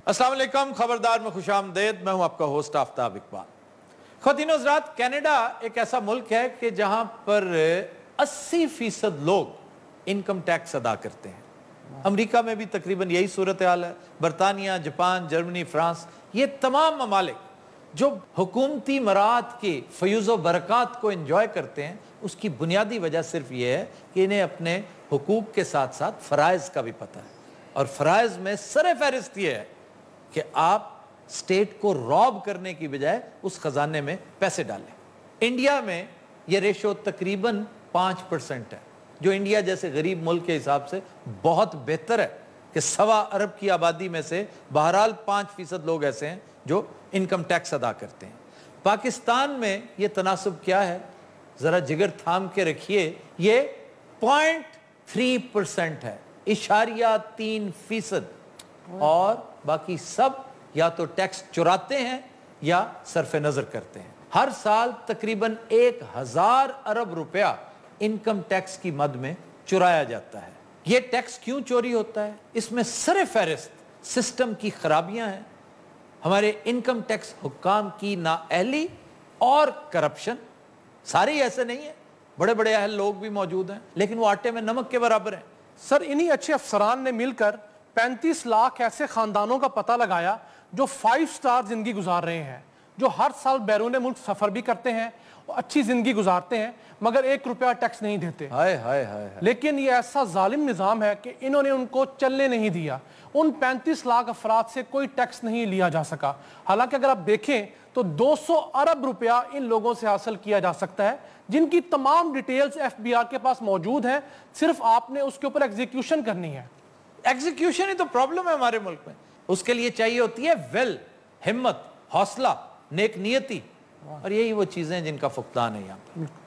अस्सलाम वालेकुम, खबरदार में खुशामदेद। मैं हूं आपका होस्ट आफ्ताब इकबाल। ख़वातीन और हज़रात, कनाडा एक ऐसा मुल्क है कि जहां पर 80% लोग इनकम टैक्स अदा करते हैं। अमेरिका में भी तकरीबन यही सूरत हाल है। बरतानिया, जापान, जर्मनी, फ्रांस, ये तमाम ममालिक जो हुकूमती मराहत की फयूज़ व बरक़ात को एंजॉय करते हैं, उसकी बुनियादी वजह सिर्फ ये है कि इन्हें अपने हुकूक के साथ साथ फ़राइज़ का भी पता है। और फ़राइज़ में सर फहरिस्त ये है कि आप स्टेट को रॉब करने की बजाय उस खजाने में पैसे डालें। इंडिया में ये रेशो तकरीबन 5% है, जो इंडिया जैसे गरीब मुल्क के हिसाब से बहुत बेहतर है कि 1.25 अरब की आबादी में से बहरहाल 5% लोग ऐसे हैं जो इनकम टैक्स अदा करते हैं। पाकिस्तान में ये तनासब क्या है, ज़रा जिगर थाम के रखिए, ये 0.3% है, 0.3%, और बाकी सब या तो टैक्स चुराते हैं या सरफ नज़र करते हैं। हर साल तकरीबन 1000 अरब रुपया इनकम टैक्स की मद में चुराया जाता है। ये टैक्स क्यों चोरी होता है? इसमें सर फहरिस्त सिस्टम की खराबियां हैं, हमारे इनकम टैक्स हुक्काम की नाअहली और करप्शन। सारे ही ऐसे नहीं है, बड़े बड़े अहल लोग भी मौजूद हैं, लेकिन वो आटे में नमक के बराबर हैं। सर, इन्हीं अच्छे अफसरान ने मिलकर 35 लाख ऐसे खानदानों का पता लगाया जो 5 स्टार जिंदगी गुजार रहे हैं, जो हर साल बैरून मुल्क सफर भी करते हैं और अच्छी जिंदगी गुजारते हैं, मगर 1 रुपया टैक्स नहीं देते। हाय हाय हाय। लेकिन ये ऐसा जालिम निज़ाम है कि इन्होंने उनको चलने नहीं दिया। उन 35 लाख अफराद से कोई टैक्स नहीं लिया जा सका। हालांकि अगर आप देखें तो 200 अरब रुपया इन लोगों से हासिल किया जा सकता है, जिनकी तमाम डिटेल्स FBI के पास मौजूद हैं। सिर्फ आपने उसके ऊपर एग्जीक्यूशन करनी है। एग्जीक्यूशन ही तो प्रॉब्लम है हमारे मुल्क में। उसके लिए चाहिए होती है विल, हिम्मत, हौसला, नेक नियति, और यही वो चीजें जिनका फुकदान है यहाँ पर।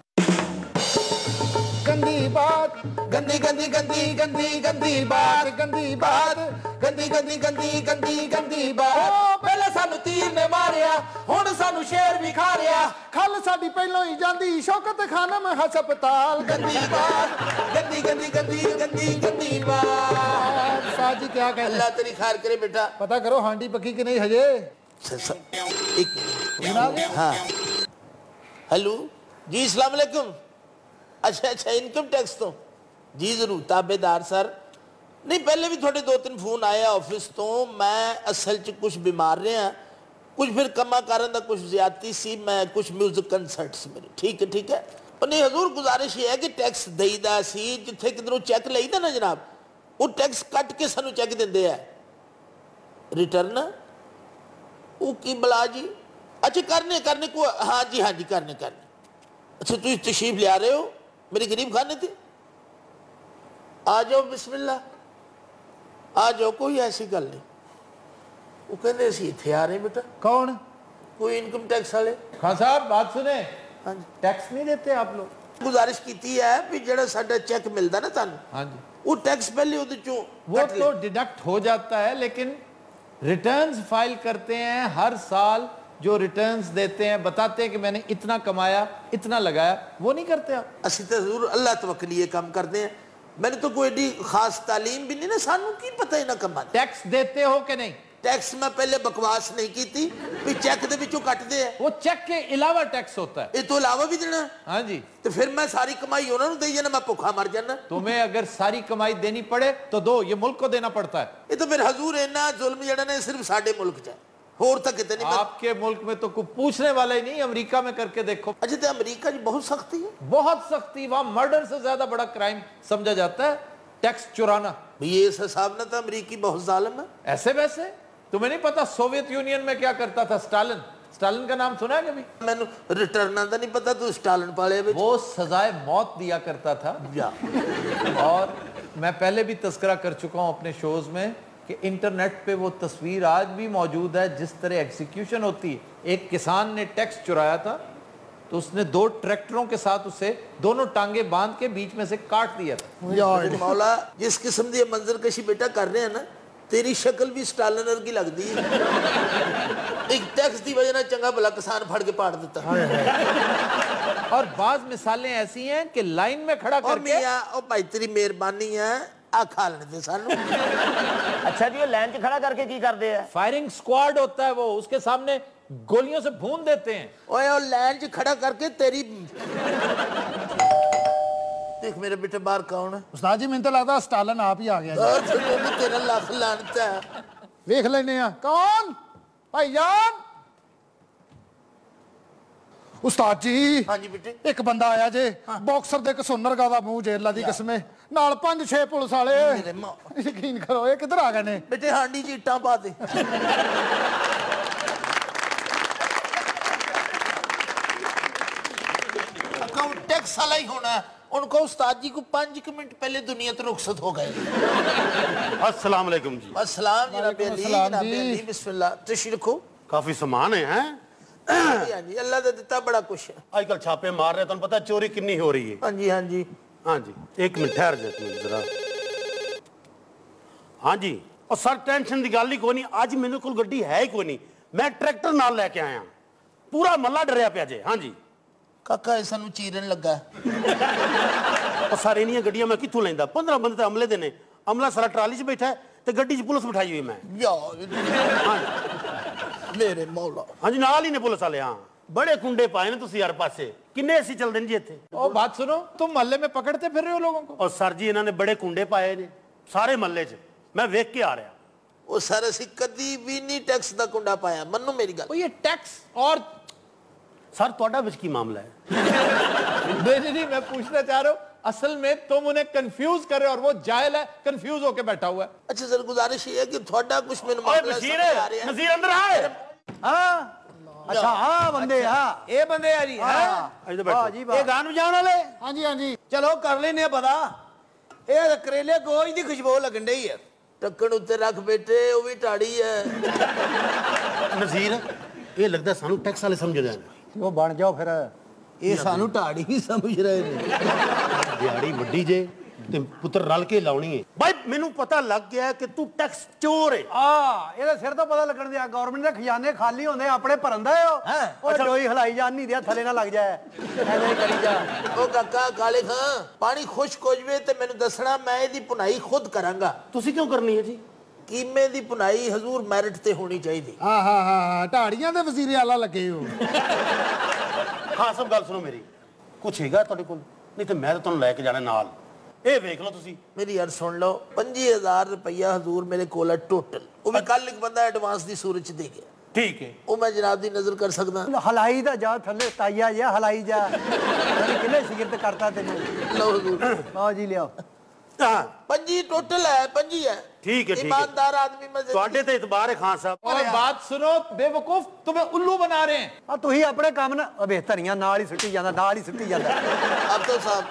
गंदी बात, गंदी गंदी गंदी गंदी गंदी बात, गंदी बात, गंदी गंदी गंदी गंदी गंदी बात। पहले सानू तीर ने मारिया, हुण सानू शेर भी खा रिया, खल साडी पहलों ही जांदी शौकत खानम हस्पताल। गंदी बात, गंदी गंदी गंदी गंदी गंदी बात। साहब जी क्या कहते हैं? अल्लाह तेरी खैर करे बेटा। पता करो हांडी पकी कि नहीं हजे? हाँ, हेलो जी, अस्सलाम वालेकुम। अच्छा, इनकम टैक्स तो जी जरूर ताबेदार सर। नहीं, पहले भी थोड़े 2-3 फोन आए ऑफिस तो। मैं असल च कुछ बीमार रहा, कुछ फिर कमा कारण का कुछ ज्यादती सी, मैं कुछ म्यूजिक कंसर्ट्स मेरे। ठीक है। और नहीं हजूर, गुजारिश ये है कि टैक्स देईदा सी, जिथे किधरों चैक लईदा ना जनाब, वो टैक्स कट के सानू चैक देंदे है रिटर्न। वो की बला जी, अच्छा करने को, हाँ जी करने। अच्छा, तुम तशरीफ ले आ रहे हो मेरी गरीब खाने थी? आ जाओ, बिस्मिल्लाह आ जाओ, कोई ऐसी गल नहीं। वो कहते असी इत्थे आ रहे बेटा। कौन? कोई इनकम टैक्स वाले। खान साहब बात सुने, हाँ जी, टैक्स नहीं देते आप लोग? गुजारिश की है भी जेड़ा साडा चेक मिलता ना तानू, हाँ जी, वो टैक्स पहले उहदे चों वो तो डिडक्ट हो जाता है, लेकिन रिटर्न्स फाइल करते हैं हर साल। जो रिटर्न्स देते हैं, बताते हैं कि मैंने इतना कमाया, इतना लगाया, वो नहीं करते आप। असी तो जरूर अल्लाह तवक्कल ये काम करते हैं। मैंने तो कोई एडी खास तालीम भी नहीं ना, सानू की पता ही ना कमा। टैक्स देते हो कि नहीं? टैक्स में पहले बकवास नहीं की थी भी चेक दे विचों कटदे है। वो चेक के अलावा टैक्स होता है। ये तो अलावा भी देना? हाँ जी। तो फिर मैं सारी कमाई उन्होंने दे जाना, मैं भूखा मर जाना। तुम्हें अगर सारी कमाई देनी पड़े तो दो, ये मुल्क को देना पड़ता है। ये तो फिर हजूर इन्ना जुल्म जड़ा ने सिर्फ साडे मुल्क च है, होर तक कितने नहीं। आपके मुल्क में तो कोई पूछने वाला ही नहीं। अमेरिका में करके देखो। अच्छा, तो अमेरिका जी बहुत सख्ती है। बहुत सख्ती, वहां मर्डर से ज्यादा बड़ा क्राइम समझा जाता है टैक्स चुराना। ये इस हिसाब ना तो अमेरिकी बहुत जालिम है। ऐसे वैसे तुम्हें नहीं पता सोवियत यूनियन में क्या करता था स्टालिन का नाम सुना है कभी? मैंने रिटर्न का नहीं पता, तो स्टालिन पाले वो सजाए मौत दिया करता था। और मैं पहले भी तस्करा कर चुका हूं अपने शोज में कि इंटरनेट पे वो तस्वीर आज भी मौजूद है जिस तरह एग्जीक्यूशन होती है। एक किसान ने टैक्स चुराया था, तो उसने 2 ट्रैक्टरों के साथ उसे दोनों टांगे बांध के बीच में से काट दिया था। मौला, जिस किस्म की मंजर कशी बेटा कर रहे हैं ना, तेरी शक्ल भी स्टालिन वर्गी लगती है। एक टैक्स की वजह चंगा भला किसान फड़ के पाड़ देता। और बाज मिसालें ऐसी हैं कि लाइन में खड़ा करके। भाई तेरी मेहरबानी है, आ खा लेने दे सानू। अच्छा जी, लाइन च खड़ा करके की करते हैं? फायरिंग स्क्वाड होता है वो, उसके सामने गोलियों से भून देते हैं। ओए ओ लाइन च खड़ा करके तेरी देख मेरे बेटे बाहर कौन है? ਉਸਤਾਦ ਜੀ ਮੈਨੂੰ ਤਾਂ ਲੱਗਦਾ ਸਟਾਲਨ ਆਪ ਹੀ ਆ ਗਿਆ ਜੀ। और फिर तेरा लाख लानता है। ਵੇਖ ਲੈਨੇ ਆ ਕੌਣ ਭਾਈਜਾਨ। ਉਸਤਾਦ ਜੀ हाँ जी बेटे। ਇੱਕ ਬੰਦਾ ਆਇਆ ਜੇ ਬਾਕਸਰ ਦੇ ਕਸੂਨਰਗਾ ਦਾ ਮੂੰਹ ਜੇਲਾ ਦੀ ਕਿਸਮੇ ਨਾਲ 5-6 ਪੁਲਿਸ ਵਾਲੇ। मेरे माँ ਯਕੀਨ ਕਰੋ ਇਹ ਕਿੱਧਰ ਆ ਗਏ ਨੇ? बेटे हांडी च इट्टां पा दे। अकाउंट टैक्स वाला ही होना है। उनको उस्ताद जी को 5 मिनट पहले दुनिया तो रुखसत हो गए। अस्सलाम वालेकुम जी। अस्सलाम जनाब अली, अस्सलाम जनाब जी। अली, बिस्मिल्लाह। तशरीफ रखो। काफी सामान है हैं? हाँ जी, अल्लाह ने दिता बड़ा कुछ है। आजकल छापे मार रहे, तुम पता चोरी कितनी हो रही है। हाँ जी हाँ जी। हाँ जी, एक मिनट ठहर जाते जरा। हाँ जी, और सर टेंशन की गल ही कोई नहीं, अज मेरे को गड्डी है ही कोई नहीं, मैं ट्रैक्टर नाल लेके आया, पूरा मल्ला डरिया पिया जे। हाँ जी काका ऐसा नु चीरन लगा। और सर इन्नियां गड्डियां मैं कित्थों लेंदा? 15 बंदे तो अमले दे ने, अमला सारा ट्राली च बैठा है ते गड्डी च पुलिस बिठाई हुई मैं। यार मेरे मौला। हाँ जी, नाल ही ने पुलिस वाले। हाँ, बड़े कुंडे पाए ने तुसी यार पासे, किन्ने ऐसी चलदे ने जी इत्थे। और बात सुनो, तुम मोहल्ले में पकड़ते फिर रहे हो लोगों को? और सर जी इन्होंने बड़े कुंडे पाए ने सारे महल्ले च, मैं वेख के आ रहा। वो सर असी कदी भी नहीं टैक्स दा कुंडा पाया, मन्नो मेरी गल। ये टैक्स और सर तुहाडा विच की मामला है? नहीं, मैं पूछना चाह रहा हूँ, असल में तुम उन्हें कंफ्यूज कर रहे हो और वो जाहिल है, कंफ्यूज होके बैठा हुआ है। अच्छा सर, गुजारिश ये है कि थोड़ा कुछ मेरे ओए मामला बशीर, समझ आ रहा है। नज़ीर अंदर आए। अच्छा हाँ बंदे हाँ ये बंदे आ जी इधर बैठो। जी ये गान बजाने वाले ਹਾਂਜੀ ਹਾਂਜੀ चलो कर लेने पता ये करेले गोश की खुशबू लगन डई है टक्कन उत्ते रख बेटे, वो भी टाड़ी है। नज़ीर ये लगता है सानू टैक्स वाले समझ रहे हैं। वो बन जाओ फिर ये सानू ढाड़ी ही समझ रहे ने दिहाड़ी वड्डी जे ते पुत्र रल के लाउणी है। भाई मेनू पता लग गया कि तू टैक्स चोर है। ਇਹਦਾ ਸਿਰ ਤੋਂ ਪਤਾ ਲੱਗਣ ਦਿਆ ਗਵਰਨਮੈਂਟ ਦੇ ਖਜ਼ਾਨੇ ਖਾਲੀ ਹੁੰਦੇ ਆਪਣੇ ਭਰੰਦਾ ਉਹ ਡੋਈ ਹਲਾਈ ਜਾਣ ਨਹੀਂ ਦਿਆ ਥੱਲੇ ਨਾ ਲੱਗ ਜਾਏ ਐਵੇਂ ਕਰੀ ਜਾ ओ काका काले खां पानी खुश्क हो जवे ते मैनू दसना, मैं इहदी पुनाई खुद करांगा। तुसी क्यों करनी है जी? कीमे दी पुनाई हजूर मैरिट ते होनी चाहिए। ਹਾਂ ਹਾਂ ਹਾਂ ਢਾੜੀਆਂ ਦੇ ਵਜ਼ੀਰ ਆਲਾ ਲੱਗੇ ਹੋ। हाँ सब गल सुनो मेरी, कुछ हैगा तुहाडे कोल? नहीं तो मैं तो तुहानू लेके जाना नाल। ਇਹ ਵੇਖ ਲਓ ਤੁਸੀਂ। मेरी यार सुन लो, 25,000 रुपया हजूर मेरे कोल है टोटल। वो भी कल एक बंदा एडवांस दी सूरत च दे गया। ठीक है, वो मैं जनाब दी नजर कर सकदा? ਹਲਾਈ ਦਾ ਜਾ ਥੱਲੇ ਤਾਇਆ ਜਾ ਹਲਾਈ ਜਾ ਕਿੰਨੇ ਸਿਗਰਟ ਕਰਤਾ ਤੈਨੂੰ लो हजूर। ਆਓ ਜੀ ਲਿਆਓ हाँ 25 टोटल है, 25 है। ठीक है, ठीक है। ईमानदार आदमी मैं ਤੁਹਾਡੇ ਤੇ ਇਤਬਾਰ ਹੈ ਖਾਨ ਸਾਹਿਬ। और बात सुनो बेवकूफ, तुम्हें उल्लू बना रहे हैं। ਆ ਤੁਸੀਂ ਆਪਣੇ ਕੰਮ ਨਾ ਅਬੇ ਧਰੀਆਂ ਨਾਲ ਹੀ ਸੁੱਟੀ ਜਾਂਦਾ ਨਾਲ ਹੀ ਸੁੱਟੀ ਜਾਂਦਾ अब तो साहब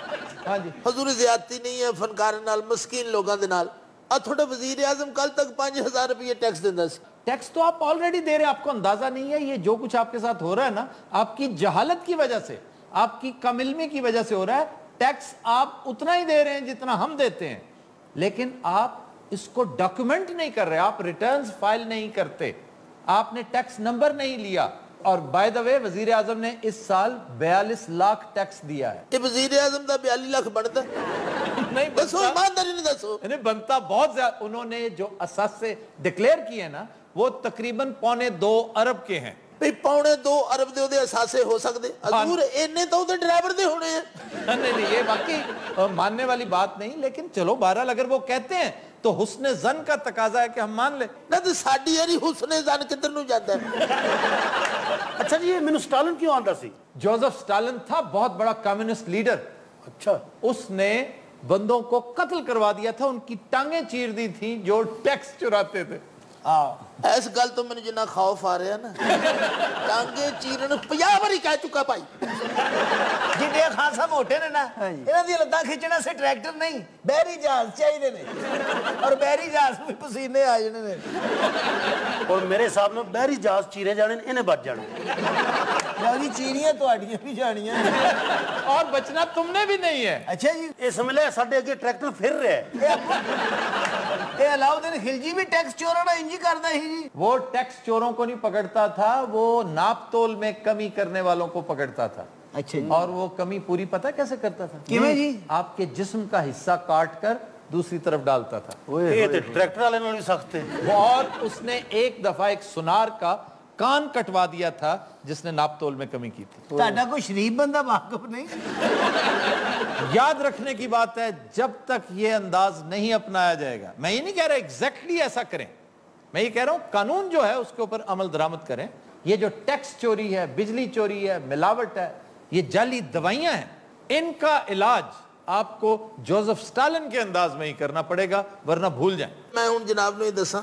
हाँ जी, हजूर ज्यादती नहीं है फनकार नाल, मस्कीन लोगों दे नाल। आ थोड़ा वजीर आजम कल तक 5,000 रुपये टैक्स देंदा सी। टैक्स तो आप ऑलरेडी दे रहे हैं, आपको अंदाजा नहीं है। ये जो कुछ आपके साथ हो रहा है ना, आपकी जहालत की वजह से, आपकी कम इल्मी की वजह से हो रहा है। टैक्स आप उतना ही दे रहे हैं जितना हम देते हैं, लेकिन आप इसको डॉक्यूमेंट नहीं कर रहे, आप रिटर्न्स फाइल नहीं करते, आपने टैक्स नंबर नहीं लिया। और बाय द वे वजीर आजम ने इस साल 42 लाख टैक्स दिया है। ये वजीर आजम दा 42 लाख बनता? नहीं दसो बनता, ईमानदारी ने दसो। नहीं बनता बहुत ज्यादा। उन्होंने जो असास से डिक्लेयर किए ना, वो तकरीबन 1.25 अरब के हैं। भाई 2.25 अरब दे ओदे असासे हो सकदे? हजूर इन्ने तो ओदे ड्राइवर दे होने हैं। नहीं, ये वाकई मानने वाली बात नहीं, लेकिन चलो बहरहाल अगर वो कहते हैं तो हुस्न जन का तकाजा है कि हम मान ले। ना तो साडी यारी हुस्ने जन किधर नु जाता है? अच्छा जी, ये मेनू स्टालिन क्यों आंदा सी? जोसेफ स्टालिन था बहुत बड़ा कम्युनिस्ट लीडर। अच्छा, उसने बंदों को कत्ल करवा दिया था, उनकी टांगें चीर दी थी जो टैक्स चुराते थे। इस गल तो मैंने जिन्ना खौफ आ रहा ना, टांगे चीरन 50 बारी कह चुका भाई। ਜਿੱਡੇ ਖਾਨ ਸਾਹਿਬ ਮੋਟੇ ਨੇ ਨਾ ਇਹਨਾਂ ਦੀਆਂ ਲੱਤਾਂ ਖਿੱਚਣਾ ਸੇ ਟਰੈਕਟਰ ਨਹੀਂ ਬਹਿਰੀ ਜਹਾਜ਼ ਚਾਹੀਦੇ ਨੇ ਔਰ ਬਹਿਰੀ ਜਹਾਜ਼ ਵੀ ਪਸੀਨੇ ਆ ਜਾਣੇ ਨੇ और मेरे हिसाब में बहरी जहाज चीरे जाने ने, इन्हें बच जाने। ਯਾਰੀ ਚੀਰੀਆਂ ਤੁਹਾਡੀਆਂ ਵੀ ਜਾਣੀਆਂ और बचना तुमने भी नहीं है। ਅੱਛਾ ਜੀ ये समझ ले साडे अगे ट्रैक्टर फिर रहा है। ਇਹ ਅਲਾउद्दीन खिलजी भी टैक्स चोरों ना इंजी करता ही जी वो टैक्स चोरों को नहीं पकड़ता था, वो नापतोल में कमी करने वालों को पकड़ता था। अच्छा जी और वो कमी पूरी पता कैसे करता था? किवें जी? आपके जिस्म का हिस्सा काट कर दूसरी तरफ डालता था। ये तो ट्रैक्टर वाले नाल भी सख्त है। और उसने एक दफा एक सुनार का कान कटवा दिया था जिसने नाप तोल में कमी की थी। ਤੁਹਾਡਾ ਕੋਈ ਸ਼ਰੀफ ਬੰਦਾ ਵਾਕਫ ਨਹੀਂ? याद रखने की बात है, जब तक ये अंदाज नहीं अपनाया जाएगा, मैं ये नहीं कह रहा एग्जैक्टली ऐसा करें, मैं ये कह रहा हूं कानून जो है उसके ऊपर अमल दरामद करें। ये जो टैक्स चोरी है, बिजली चोरी है, मिलावट है, ये जाली दवाइयां हैं, इनका इलाज आपको जोसेफ स्टालिन के अंदाज में ही करना पड़ेगा, वरना भूल जाएं। मैं हूं जनाब ने दसा,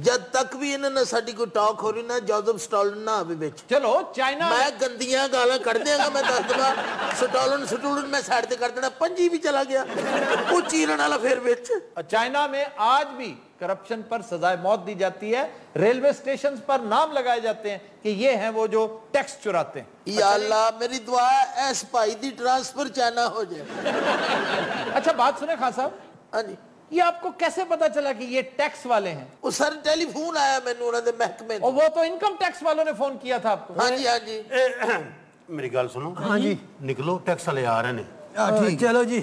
जब तक भी इन्होंने साडी कोई टॉक हो रही ना, जोसेफ स्टालिन ना आवे विच। चलो चाइना मैं गंदियां गालां कढ़ देंगा, मैं दस दवा स्टालिन मैं साइड ते कर देना, पंजी भी चला गया वो चीरन वाला फिर विच। चाइना में आज भी करप्शन पर सजाए मौत दी जाती है, रेलवे स्टेशन पर नाम लगाए जाते हैं कि ये हैं वो जो टैक्स चुराते हैं। या अल्लाह मेरी दुआ है ऐस भाई दी ट्रांसफर चाइना हो जाए। अच्छा बात सुने खान साहब, हाँ जी, ये आपको कैसे पता चला कि ये टैक्स वाले हैं? वो सर टेलीफोन आया मैनू उन्होंने महकमे और वो तो इनकम टैक्स वालों ने फोन किया था आपको। हाँ जी हाँ जी। मेरी गल सुनो। हाँ जी। निकलो, टैक्स वाले आ रहे ने। ठीक चलो जी,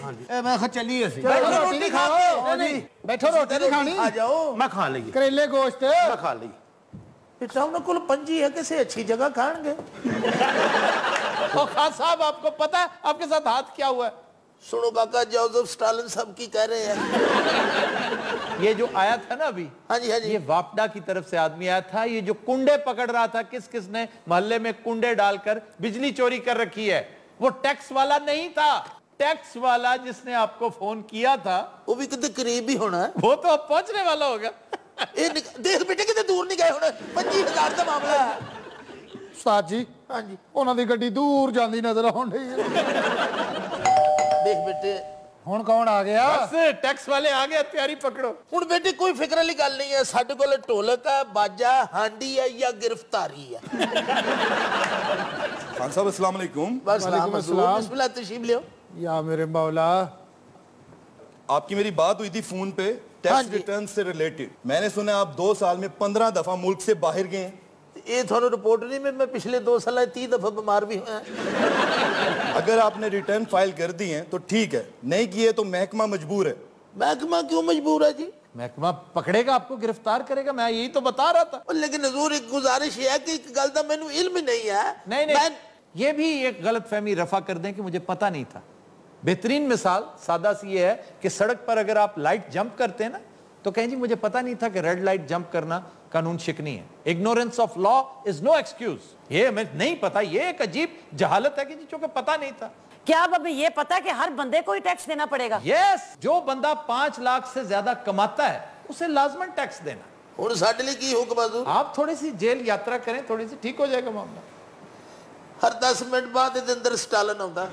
मैं खा चलिए ਅਸੀਂ। बैठो रोटी खाओ। नहीं बैठो रोटी नहीं खानी। आ जाओ, मैं खा ली, करेले गोश्त मैं खा ली। बेटा उन्होंने कुल पंजी है, किसी अच्छी जगह खाएंगे। और खान साहब आपको पता है आपके साथ हाथ क्या हुआ है? सुनो काका, जोसेफ स्टालिन सब की कह रहे हैं। ये जो आया था ना अभी, हाँ जी हाँ जी। ये वापडा की तरफ से आदमी आया था, ये जो कुंडे पकड़ रहा था, किस किस ने मोहल्ले में कुंडे डालकर बिजली चोरी कर रखी है, वो टैक्स वाला नहीं था। टैक्स वाला जिसने आपको फोन किया था वो भी कितने करीब ही होना है। वो तो अब पहुंचने वाला होगा। देख बेटे कितने दूर नहीं गए होना, 25,000 का मामला है। ਉਸਤਾਦ ਜੀ, ਹਾਂਜੀ ਉਹਨਾਂ ਦੀ ਗੱਡੀ ਦੂਰ ਜਾਂਦੀ ਨਜ਼ਰ ਆਉਣ ਢਈ ਹੈ। देख बेटे, ਹੁਣ ਕੌਣ ਆ ਗਿਆ? बस टैक्स वाले आ गए, तैयारी पकड़ो। ਹੁਣ बेटे कोई फिक्र वाली गल नहीं है, साडे कोल ढोलक है, बाजा, हांडी है या गिरफ्तारी है। खान साहब अस्सलाम वालेकुम। बस वालेकुम अस्सलाम। बिस्मिल्लाह तशरीफ लियो। या मेरे मौला, आपकी मेरी बात हुई थी फोन पे हाँ टैक्स जी। रिटर्न से रिलेटेड। मैंने सुना आप 2 साल में 15 दफा मुल्क से बाहर गए हैं। ये थोड़ा रिपोर्ट नहीं में, मैं पिछले 2 साल 30 दफा बीमार भी हुआ है। अगर आपने रिटर्न फाइल कर दी हैं तो ठीक है, नहीं किए तो महकमा मजबूर है। महकमा क्यों मजबूर है जी? महकमा पकड़ेगा, आपको गिरफ्तार करेगा, मैं यही तो बता रहा था। लेकिन हजूर एक गुजारिश है कि एक गल दा मैनू इल्म नहीं है। नहीं, ये भी एक गलत फहमी रफा कर दें कि मुझे पता नहीं था। बेहतरीन मिसाल सादा सी ये है कि सड़क पर अगर आप लाइट जंप करते हैं ना, तो कहें जी मुझे पता नहीं था कि रेड लाइट जंप करना कानून शिकनी है। Ignorance of law is no excuse. ये हमें नहीं पता, ये एक अजीब जहालत है कि जी चूंकि पता नहीं था। क्या अब हमें ये पता है कि हर बंदे को ही टैक्स देना पड़ेगा? यस, जो बंदा 5 लाख से ज्यादा कमाता है उसे लाजमन टैक्स देना। हुण साडे लिए की हुक्म हजूर? आप थोड़ी सी जेल यात्रा करें, थोड़ी सी ठीक हो जाएगा मामला। हर 10 मिनट बाद इहदे अंदर स्टालिन आउंदा।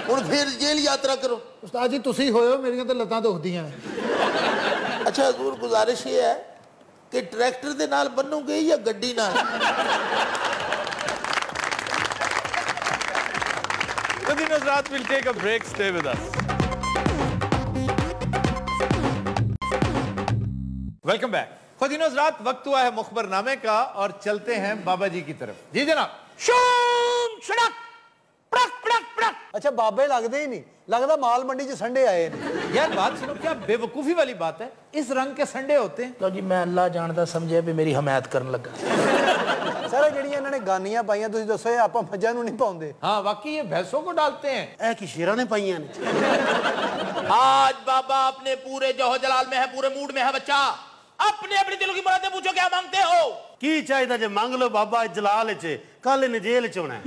हुण फिर जेल यात्रा करो। ਉਸਤਾਦ ਜੀ ਤੁਸੀਂ ਹੋਇਓ, ਮੇਰੀਆਂ ਤਾਂ ਲੱਤਾਂ ਦੁਖਦੀਆਂ ਨੇ। अच्छा हजूर गुजारिश ये है कि ट्रैक्टर दे नाल बन्नोगे या गड्डी नाल? Within Hazrat, we'll take a break. Stay with us. Welcome back. खुदीन हज़रात, वक्त हुआ है मुखबरनामे का और चलते हैं बाबा जी की तरफ। जी जनाब। शूम सड़क पड़क पड़क पड़क। अच्छा बाबे लगदे ही नहीं, लगदा माल मंडी च संडे आए ने। यार बात सुनो, क्या बेवकूफी वाली बात है, इस रंग के संडे होते हैं। लो जी, मैं अल्लाह जानदा समझे भी मेरी हमायत करन लगा। सर ਜਿਹੜੀਆਂ ਇਹਨਾਂ ਨੇ ਗਾਨੀਆਂ ਪਾਈਆਂ ਤੁਸੀਂ ਦੱਸੋ, ਇਹ ਆਪਾਂ ਮੱਝਾਂ ਨੂੰ ਨਹੀਂ ਪਾਉਂਦੇ? हाँ वाकई ये भैंसों को डालते हैं। ए की शेरा ने पाइयां ने। आज बाबा अपने पूरे जोहो जलाल में है, पूरे मूड में है बच्चा। अपने अपने दिलों की मुरादें पूछो, क्या मांगते हो? की चाहिदा जे मांग लो बाबा जलाल च, कल ने जेल च होना है।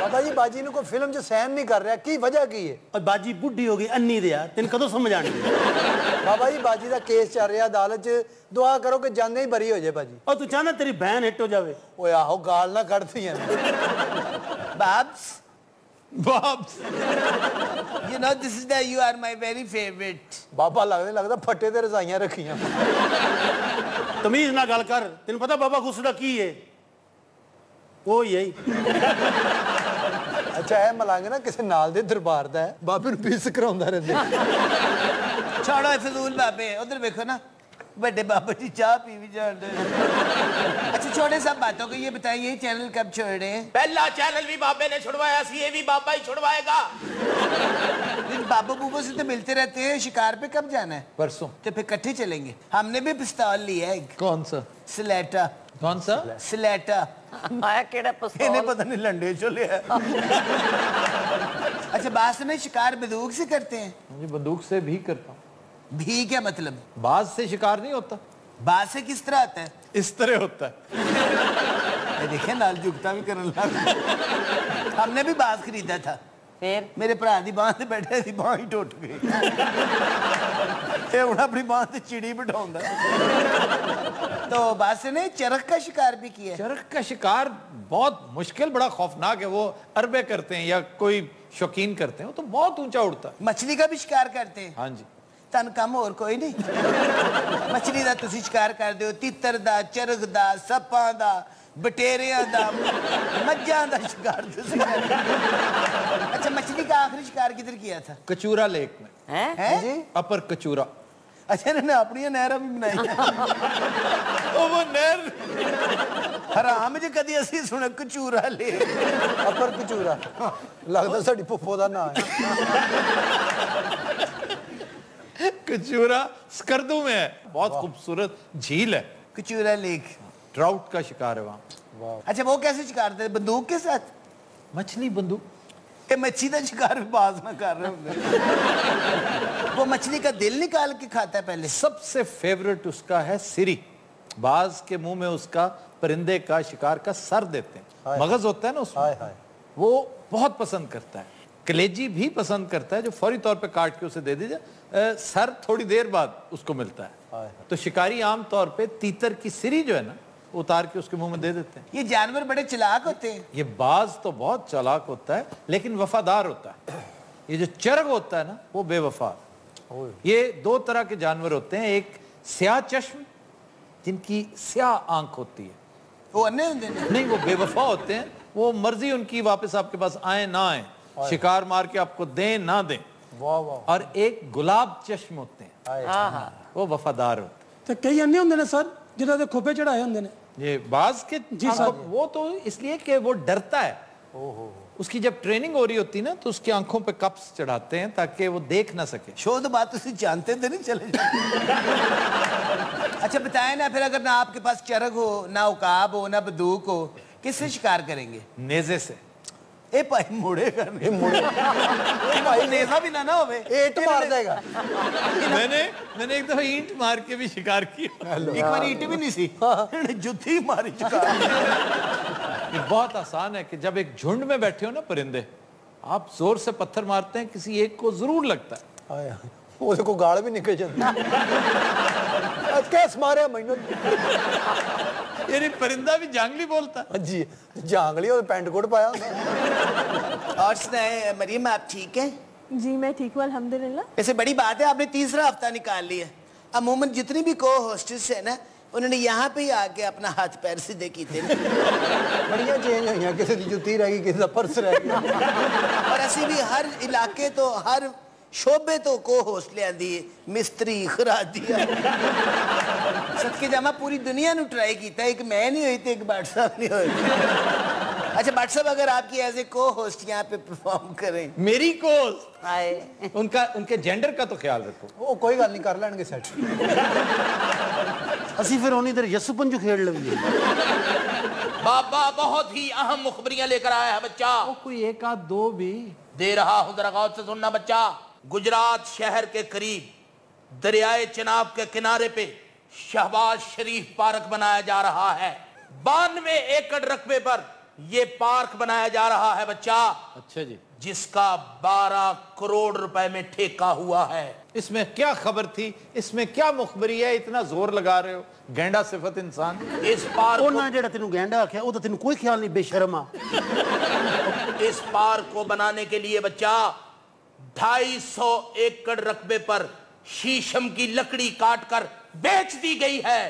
ਬਾਬਾ ਜੀ ਬਾਜੀ ਨੂੰ ਕੋਈ ਫਿਲਮ 'ਚ ਸਹਿਨ ਨਹੀਂ ਕਰ ਰਿਹਾ, ਕੀ ਵਜ੍ਹਾ ਕੀ ਹੈ? और बाजी बुढ़ी हो गई अन्नी दे यार, तेन कदों समझ आनी? ਬਾਬਾ ਜੀ ਬਾਜੀ ਦਾ ਕੇਸ ਚੱਲ ਰਿਹਾ ਅਦਾਲਤ 'ਚ, ਦੁਆ ਕਰੋ ਕਿ ਜਾਂਦੇ ਹੀ ਬਰੀ ਹੋ ਜਾਏ ਬਾਜੀ। और तू चाहना तेरी बहन हिट हो जावे? ਓਏ ਆਹੋ ਗਾਲ ਨਾ ਕੱਢਦੀ ਐ। Babs, Bobs. you know this is that you are my very favorite. ਬਾਬਾ ਲੱਗਦਾ ਫੱਟੇ ਤੇ ਰਜ਼ਾਈਆਂ ਰੱਖੀਆਂ। तमीज ना गल कर, तेन पता बाबा गुस्से दा की है? ਉਹ ਹੀ ਹੈ। ਅੱਛਾ ਇਹ ਮਲੰਗ ਨਾ ਕਿਸੇ ਨਾਲ ਦੇ ਦਰਬਾਰ ਦਾ ਹੈ, ਬਾਬੇ ਨੂੰ ਪੀਸ ਕਰਾਉਂਦਾ ਰਹਿੰਦਾ। छोड़ो फजूल बाबे, उधर देखो ना, बड़े बाबा जी चाह पी भी जान रहे। अच्छा छोड़े सब बातों को, ये बताइए ये चैनल कब छोड़ रहे हैं? पहला चैनल भी बाबे ने छुड़वाया, ये भी बाबा ही छुड़वाएगा। बाबू बूबो से तो मिलते रहते हैं, शिकार पे कब जाना है? परसों। तो फिर इकट्ठे चलेंगे। हमने भी पिस्तौल लिया है। कौन सा? स्लेटा। कौन सा? स्लेटा। आया केड़ा इन्हें पिस्तौल? पता नहीं लंडे चले। अच्छा, बात सुने, शिकार बंदूक से करते हैं? मुझे बंदूक से भी करता हूँ। भी क्या मतलब? बाज से शिकार नहीं होता। बाज से किस तरह आता है? इस तरह होता है। देखे नाल जुगता भी करने लगा। हमने भी बाज खरीदा था, फिर मेरे भरा दी बांह ते बैठे सी, बांह ही टुट गई। ये हुण अपनी बांह ते चिड़ी बिठाउंदा। तो बाज से ने चरख का शिकार भी किया। चरख का शिकार बहुत मुश्किल, बड़ा खौफनाक है। वो अरबे करते हैं या कोई शौकीन करते हैं, वो तो बहुत ऊंचा उड़ता है। मछली का भी शिकार करते हैं? हाँ जी। तन कम और कोई नहीं। मछली दा तुसी शिकार कर दो, तितर दा, चरख दा, सप्पां दा, बटेरियां दा, मज्जां दा शिकार तुसी कर दो। अच्छा, मछली का आखिरी शिकार किधर किया था? कचूरा लेक में। हैं? अपर कचूरा। अच्छा, इन्होंने अपनी नहर भी बनाई। वो नहर हराम जी कदी असी सुने कचूरा ले। अपर कचूरा लगदा साडी पुप्पो दा नाम है। कचूरा स्कर्दू में है, बहुत खूबसूरत झील है। कचूरा लेक। ट्राउट का शिकार है वहाँ। अच्छा, वो कैसे शिकार थे? बंदूक के साथ? मछली बंदूक। ये मच्छी का शिकार भी बाज में कर रहे होंगे। वो मछली का दिल निकाल के खाता है पहले। सबसे फेवरेट उसका है सिरी। बाज के मुंह में उसका परिंदे का शिकार का सर देते हैं, मगज होता है ना उसमें, वो बहुत पसंद करता है। कलेजी भी पसंद करता है, जो फौरी तौर पे काट के उसे दे दीजिए। सर थोड़ी देर बाद उसको मिलता है। तो शिकारी आम तौर पे तीतर की सिरी जो है ना, उतार के उसके मुंह में दे देते हैं। ये जानवर बड़े चालाक होते हैं। ये बाज तो बहुत चालाक होता है, लेकिन वफादार होता है। ये जो चरग होता है ना, वो बेवफा। ये दो तरह के जानवर होते हैं, एक स्याह चश्म, जिनकी स्याह आंख होती है, वो अन्य होते हैं? नहीं, वो बेवफा होते हैं। वो मर्जी उनकी वापस आपके पास आए ना आए, शिकार मार के आपको दें ना दें। वाह वाह। और एक गुलाब चश्म होते हैं, वो वफादार होते हैं। ਤੇ ਕਈ ਅੰਨੇ ਹੁੰਦੇ ਨੇ ਸਰ ਜਿਨ੍ਹਾਂ ਦੇ ਖੋਪੇ ਚੜਾਏ ਹੁੰਦੇ ਨੇ। ये बाज के जी सर। वो तो इसलिए कि वो डरता है। उसकी जब ट्रेनिंग हो रही होती है ना, तो उसकी आंखों पे कप्स चढ़ाते हैं ताकि वो देख ना सके। शोध बात उसे जानते थे नहीं चले। अच्छा बताएं ना, फिर अगर ना आपके पास चरग हो, ना उकाब हो, ना बंदूक हो, किससे शिकार करेंगे? नेजे से। ए भाई मुड़े करने मुड़े भाई नेजा भी ना होवे, ईंट मार देगा। मैंने एक दफा ईंट मार के भी शिकार किया। एक बार ईंट भी नहीं सी, जुत्ती मारी शिकार। ये बहुत आसान है कि जब एक झुंड में बैठे हो ना परिंदे, आप जोर से पत्थर मारते हैं, किसी एक को जरूर लगता है। ਉਹਦੇ ਕੋ ਗਾਲ ਵੀ ਨਿਕਲ ਜਾਂਦੀ। ਕਿਸ ਮਾਰਿਆ ਮੈਨੂੰ? यानी परिंदा भी जांगली बोलता है। जी, जांगली और पैंट कोट पाया होता। और सुनाए मरियम, आप ठीक हैं? जी मैं ठीक हूँ अल्हम्दुलिल्लाह। वैसे बड़ी बात है, आपने तीसरा हफ्ता निकाल लिया। अमूमन जितनी भी को होस्टेस है ना, उन्होंने यहाँ पे ही आके अपना हाथ पैर सीधे किए थे। बड़िया चेंज हुई, किसी की जुत्ती रह गई, किसी का पर्स रह गया। और ऐसी भी हर इलाके तो हर शोबे तो को होस्ट ले आंदी है, मिस्त्री खरादिया सदके जामा पूरी दुनिया ने ट्राई किया, एक मैं नहीं हुई थी, एक भट्ट साहब नहीं हुई। अच्छा भट्ट साहब, अगर आपकी एज ए को होस्ट यहाँ पे परफॉर्म करें। मेरी को आए उनके जेंडर का तो ख्याल रखो। वो कोई गल नहीं, कर लेंगे सेट। ਅਸੀਂ ਫਿਰ ਉਹਨੀ देर यसु पंजू खेल लगे। बाबा बहुत ही अहम मुखबरियां लेकर आया है बच्चा। कोई एक आध दो भी दे रहा हूं, जरा गौर से सुनना बच्चा। गुजरात शहर के करीब दरियाए चिनाब के किनारे पे शहबाज शरीफ पार्क बनाया जा रहा है। 92 एकड़ रकबे पर ये पार्क बनाया जा रहा है बच्चा। अच्छा जी। जिसका 12 करोड़ रुपए में ठेका हुआ है। इसमें क्या खबर थी, इसमें क्या मुखबरी है, इतना जोर लगा रहे हो? गेंडा सिफत इंसान। इस पार्क ਉਹਨਾਂ ਜਿਹੜਾ ਤੈਨੂੰ ਗੈਂਡਾ ਆਖਿਆ ਉਹ ਤਾਂ ਤੈਨੂੰ ਕੋਈ ਖਿਆਲ ਨਹੀਂ, ਬੇਸ਼ਰਮਾ। इस पार्क को बनाने के लिए बच्चा 250 एकड़ रकबे पर शीशम की लकड़ी काटकर बेच दी गई है।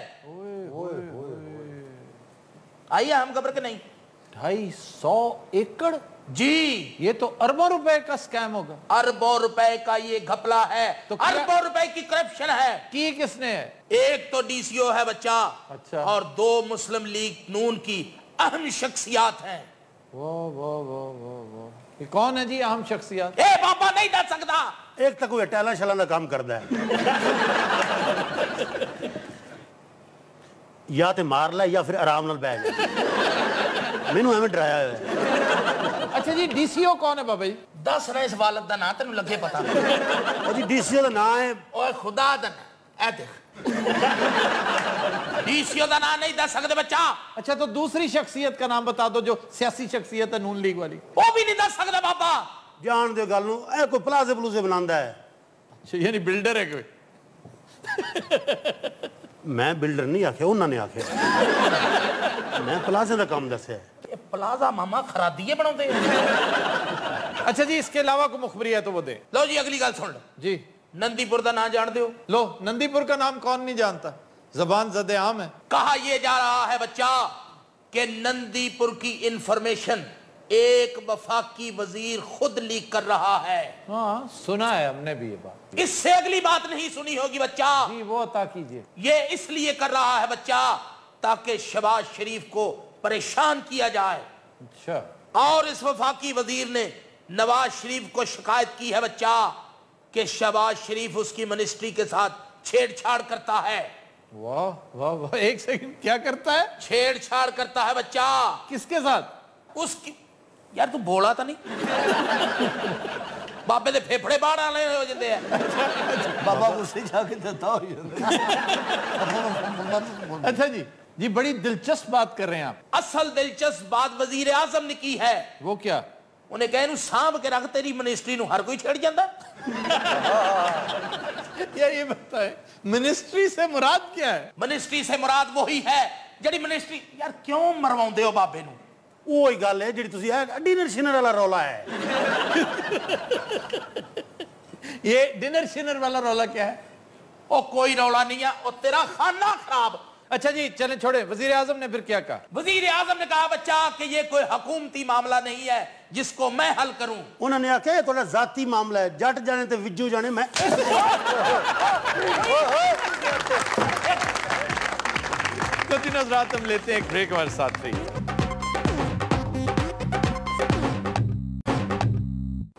आइए हम खबर के नहीं। 250 एकड़ जी, ये तो अरबों रुपए का स्कैम होगा। अरबों रुपए का ये घपला है, तो अरबों रुपए की करप्शन है। की किसने है? एक तो डीसीओ है बच्चा। अच्छा। और 2 मुस्लिम लीग नून की अहम शख्सियात हैं। वो ये कौन है जी अहम शख्सियत? ए बाबा नहीं डर सकता, ایک تو کوئی ٹیلا شلا کا کام کرتا ہے یا تے مار لے یا پھر آرام نال بیٹھ جائے مینوں ایویں ڈرایا ہوا ہے اچھا جی ڈی سی او کون ہے بابا جی دس رہے اس والد دا نام تینوں لگے پتا او جی ڈی سی او دا نام ہے اوے خدا دا نام اے دیکھ ڈی سی او دا نام نہیں دس سکتے بچہ اچھا تو دوسری شخصیت کا نام بتا دو جو سیاسی شخصیت ہے نون لیگ والی وہ بھی نہیں دس سکتا بابا جان دیو گل نو اے کوئی پلازے پلوزے بناندا ہے اچھا یعنی بلڈر ہے کوئی میں بلڈر نہیں آکھیا انہاں نے آکھیا میں پلازے دا کام دسیا یہ پلازا ماما خرادیے بناتے ہیں اچھا جی اس کے علاوہ کوئی مخبری ہے تو وہ دے لو جی اگلی گل سن لو جی نندی پور دا نام جان دیو لو نندی پور کا نام کون نہیں جانتا زبان زد عام ہے کہا یہ جا رہا ہے بچہ کہ نندی پور کی انفارمیشن ایک وفاقی وزیر خود لیک کر رہا ہے ہاں سنا ہے ہم نے بھی یہ بات اس سے اگلی بات نہیں سنی ہوگی بچہ جی وہ عطا کیجئے یہ اس لیے کر رہا ہے بچہ تاکہ شہباز شریف کو پریشان کیا جائے اچھا اور اس وفاقی وزیر نے نواز شریف کو شکایت کی ہے بچہ کہ شہباز شریف اس کی منسٹری کے ساتھ چھیڑ چھاڑ کرتا ہے واہ واہ واہ ایک سیکنڈ کیا کرتا ہے چھیڑ چھاڑ کرتا ہے بچہ کس کے ساتھ اس کی یار تو بولا تھا نہیں بابے دے پھیپھڑے باہر آنے ہو جاتے ہیں بابا اسے جا کے دیتا ہو اچھا جی جی بڑی دلچسپ بات کر رہے ہیں آپ اصل دلچسپ بات وزیر اعظم نے کی ہے وہ کیا انہیں کہے نو سانب کے رکھ تیری منسٹری نو ہر کوئی چھیڑ جاندہ یار یہ بتائیں منسٹری سے مراد کیا ہے منسٹری سے مراد وہی ہے جڑی منسٹری یار کیوں مرواؤں دے ہو بابے نو وہی گل ہے جڑی تسی ڈنر شنر والا رولا ہے یہ ڈنر شنر والا رولا کیا ہے او کوئی رولا نہیں ہے او تیرا خانہ خراب اچھا جی چلیں چھوڑیں وزیر اعظم نے پھر کیا کہا وزیر اعظم نے کہا بچہ کہ یہ کوئی حکومتی معاملہ نہیں ہے جس کو میں حل کروں انہوں نے آکھا یہ تھوڑا ذاتی معاملہ ہے جٹ جانے تے وجو جانے میں خواتین حضرات ہم لیتے ہیں ایک بریک ہمارے ساتھ رہیے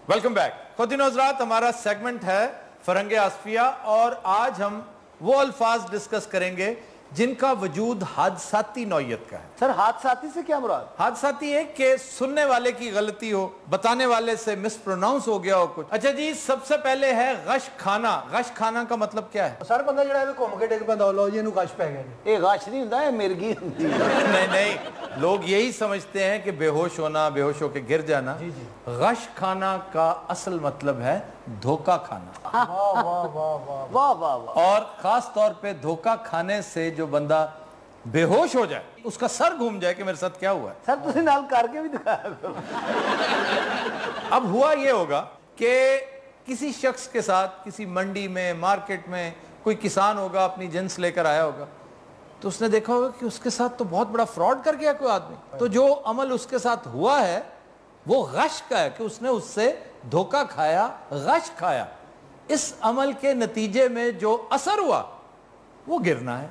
ویلکم بیک خواتین حضرات ہمارا سیگمنٹ ہے فرنگ آصفیہ اور آج ہم وہ الفاظ ڈسکس کریں گے جن کا وجود حادثاتی نوعیت کا ہے سر حادثاتی سے کیا مراد حادثاتی ہے کہ سننے والے کی غلطی ہو بتانے والے سے مس پروناؤنس ہو گیا ہو کچھ اچھا جی سب سے پہلے ہے غش کھانا غش کھانا کا مطلب کیا ہے سر بندہ جڑا ہے گھوم کے ڈگ پیندا لو جی اینوں غش پے گیا یہ غش نہیں ہوندا ہے مرگی ہوندی ہے نہیں نہیں لوگ یہی سمجھتے ہیں کہ بے ہوش ہونا بے ہوش ہو کے گر جانا غش کھانا کا اصل مطلب ہے دھوکہ کھانا واہ واہ اور خاص طور پہ دھوکہ کھانے سے جو بندہ بے ہوش ہو جائے اس کا سر گھوم جائے کہ میرے ساتھ کیا ہوا ہے سر تسی نال کر کے بھی دکھایا کرو اب ہوا یہ ہوگا کہ کسی شخص کے ساتھ کسی منڈی میں مارکیٹ میں کوئی کسان ہوگا اپنی جنس لے کر آیا ہوگا تو اس نے دیکھا ہوگا کہ اس کے ساتھ تو بہت بڑا فراڈ کر گیا کوئی آدمی تو جو عمل اس کے ساتھ ہوا ہے وہ غش کا ہے کہ اس نے اس سے دھوکہ کھایا غش کھایا اس عمل کے نتیجے میں جو اثر ہوا وہ گرنا ہے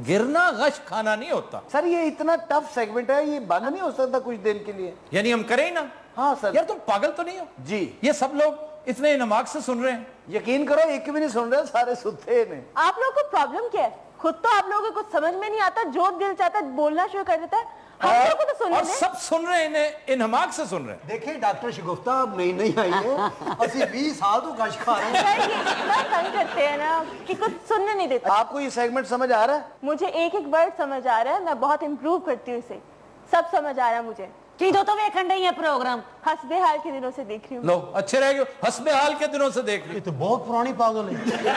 گرنا غش کھانا نہیں ہوتا سر یہ اتنا ٹف سیگمنٹ ہے یہ بند نہیں ہو سکتا کچھ دن کے لیے یعنی ہم کریں نا ہاں سر یار تم پاگل تو نہیں ہو جی یہ سب لوگ اتنے انماق سے سن رہے ہیں یقین کرو ایک بھی نہیں سن رہے سارے ستے ہیں آپ لوگوں کو پرابلم کیا ہے خود تو آپ لوگوں کو کچھ سمجھ میں نہیں آتا جو دل چاہتا ہے بولنا شروع کر دیتا ہے ہم لوگوں کو تو سننے اور دیں سب سن رہے ہیں انہیں انہماق سے سن رہے ہیں دیکھیں ڈاکٹر شگفتہ اب نہیں آئی ہے اسی 20 سال تو غش کھا رہے ہیں سر یہ اتنا تنگ کرتے ہیں نا کہ کچھ سننے نہیں دیتا آپ کو یہ سیگمنٹ سمجھ آ رہا ہے مجھے ایک ایک ورڈ سمجھ آ رہا ہے میں بہت امپروو کرتی ہوں اسے سب سمجھ آ رہا ہے مجھے کی دو تو ویکھن رہی ہے پروگرام حسب حال کے دنوں سے دیکھ رہی ہوں لو اچھے رہ گئے حسب حال کے دنوں سے دیکھ یہ تو بہت پرانی پاگل ہے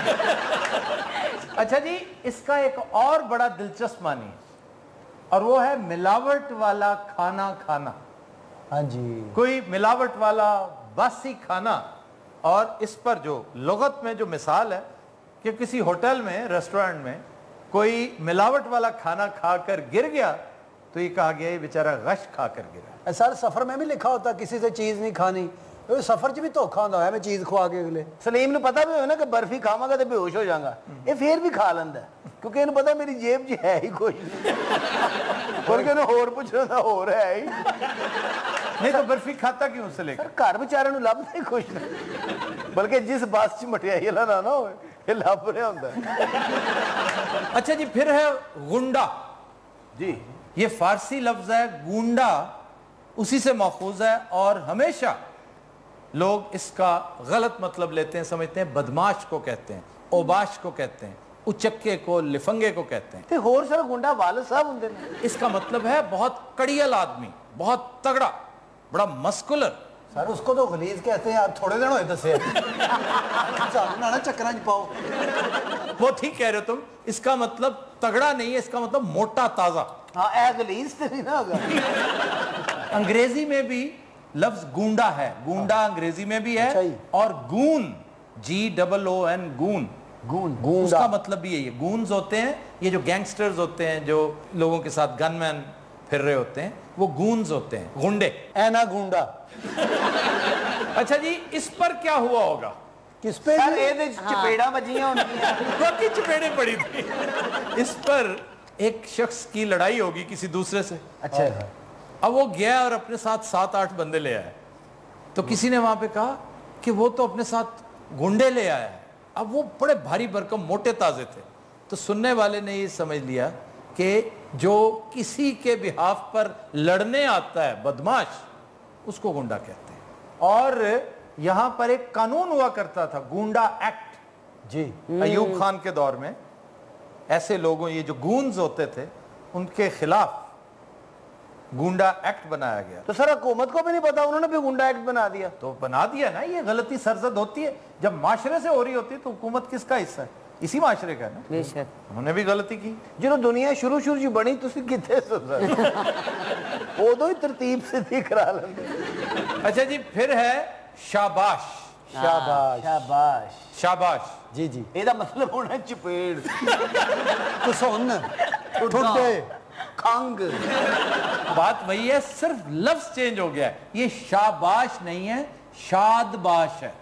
اچھا جی اس کا ایک اور بڑا دلچسپ معنی ہے اور وہ ہے ملاوٹ والا کھانا کھانا ہاں جی کوئی ملاوٹ والا باسی کھانا اور اس پر جو لغت میں جو مثال ہے کہ کسی ہوٹل میں ریسٹورنٹ میں کوئی ملاوٹ والا کھانا کھا کر گر گیا تو یہ کہا گیا یہ بیچارہ غش کھا کر گرا سر سفر میں بھی لکھا ہوتا کسی سے چیز نہیں کھانی سفر چ بھی دھوکھا ہوندا ہے میں چیز کھوا کے اگلے سلیم نے پتا بھی ہو نا کہ برفی کھاواں گا تو بے ہوش ہو جاؤں گا یہ پھر بھی کھا لیندا ہے کیونکہ انہوں پتا میری جیب جی ہے ہی کچھ نہیں بلکہ انہوں ہور پوچھنا تھا ہو رہا ہے ہی नहीं तो बर्फी खाता क्यों उससे लेकर? घर बेचारे ਨੂੰ ਲੱਭਦਾ ਹੀ ਕੁਛ ਨਹੀਂ ਬਲਕਿ ਜਿਸ ਬਾਤ 'ਚ ਮਠਿਆਈ ਵਾਲਾ ਨਾ ਹੋਵੇ ਇਹ ਲੱਭ ਰਿਹਾ ਹੁੰਦਾ। अच्छा जी, फिर है गुंडा जी। ये फारसी लफ्ज है गुंडा, उसी से माखूज है और हमेशा लोग इसका गलत मतलब लेते हैं, समझते हैं बदमाश को कहते हैं, ओबाश को कहते हैं, उचक्के को, लिफंगे को कहते हैं। ਤੇ ਹੋਰ ਸਾਰਾ ਗੁੰਡਾ ਵਾਲਦ ਸਾਹਿਬ ਹੁੰਦੇ ਨੇ। इसका मतलब है बहुत कड़ियल आदमी, बहुत तगड़ा, बड़ा मस्कुलर। सर उसको तो गलीज कहते हैं, आप थोड़े दिन होए दसे ना चक्कर च पाओ। वो ठीक कह रहे हो तुम, इसका मतलब तगड़ा नहीं है, इसका मतलब मोटा ताजा। हाँ ए गलीज तो नहीं ना होगा। अंग्रेजी में भी लफ्ज गूंडा है, गूंडा अंग्रेजी में भी है, और गून GOON गून, गून उसका मतलब भी यही है। गून्स होते हैं ये जो गैंगस्टर्स होते हैं, जो लोगों के साथ गनमैन फिर रहे होते हैं, वो गून्स होते हैं, गुंडे। ऐना गुंडा। अच्छा जी, इस पर क्या हुआ होगा? किस पे? सर ये चपेड़ा बजियां होंगी, बाकी चपेड़े पड़ी थी। इस पर एक शख्स की लड़ाई होगी किसी दूसरे से। अच्छा। अब वो गया और अपने साथ 7-8 बंदे ले आया, तो किसी ने वहां पे कहा कि वो तो अपने साथ गुंडे ले आया है। अब वो बड़े भारी भरकम मोटे ताजे थे, तो सुनने वाले ने ये समझ लिया कि जो किसी के बिहाफ पर लड़ने आता है बदमाश, उसको गुंडा कहते हैं। और यहां पर एक कानून हुआ करता था, गुंडा एक्ट जी, अयूब खान के दौर में। ऐसे लोगों, ये जो गूंज होते थे, उनके खिलाफ गुंडा एक्ट बनाया गया। तो सर हुकूमत को भी नहीं पता, उन्होंने भी गुंडा एक्ट बना दिया। तो बना दिया ना, ये गलती सरजद होती है जब माशरे से हो रही होती है, तो हुकूमत किसका हिस्सा है? इसी माशरे का है ना। बेशक उन्होंने भी गलती की। जो दुनिया शुरू जी बनी, तुसी किथे सो सर उदो ही तरतीब से थी करा लेंगे। अच्छा जी, फिर है शाबाश। शाबाश शाबाश शाबाश जी जी। ਇਹਦਾ मतलब होना चपेड़, कुसुन, ठुड्डे, खंग। बात वही है, सिर्फ लफ्ज चेंज हो गया है। ये शाबाश नहीं है, शादबाश है।